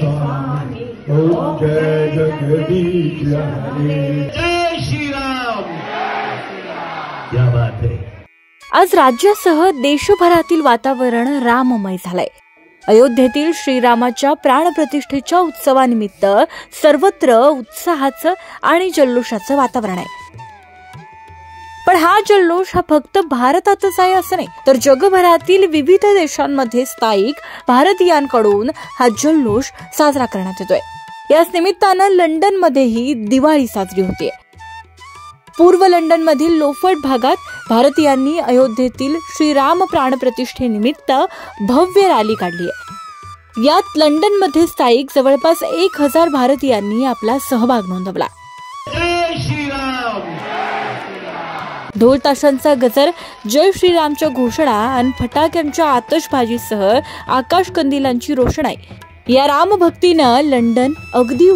स्वामी ओम जय जगदीश हरे जय श्री राम। क्या बात है। आज राज्यासह देशभरातील वातावरण राममय झालंय। अयोध्येतील श्रीरामाच्या प्राणप्रतिष्ठेच्या उत्सवानिमित्त सर्वत्र उत्साहाचं आणि जल्लोषाचं वातावरण आहे। पण हा जल्लोष फक्त भारतातच आहे असं नाही, तर जगभरातील विविध देशांमध्ये स्थायिक भारतीयांकडून हा जल्लोष साजरा करण्यात येतोय। याच निमित्तानं लंडनमध्येही दिवाळी साजरी होतेय। पूर्व लंडनमधील लोफर्ड भागात भारतीयांनी अयोध्येतील श्रीराम प्राणप्रतिष्ठेनिमित्त भव्य रॅली काढली आहे। यात लंडनमध्ये स्थायिक जवळपास 1000 भारतीयांनी आपला सहभाग नोंदवला। ढोल ताशांचा गजर, जय श्रीरामच्या घोषणा आणि फटाक्यांच्या आतषबाजीसह आकाश कंदिलांची रोषणाई या रामभक्तीनं लंडन अगदी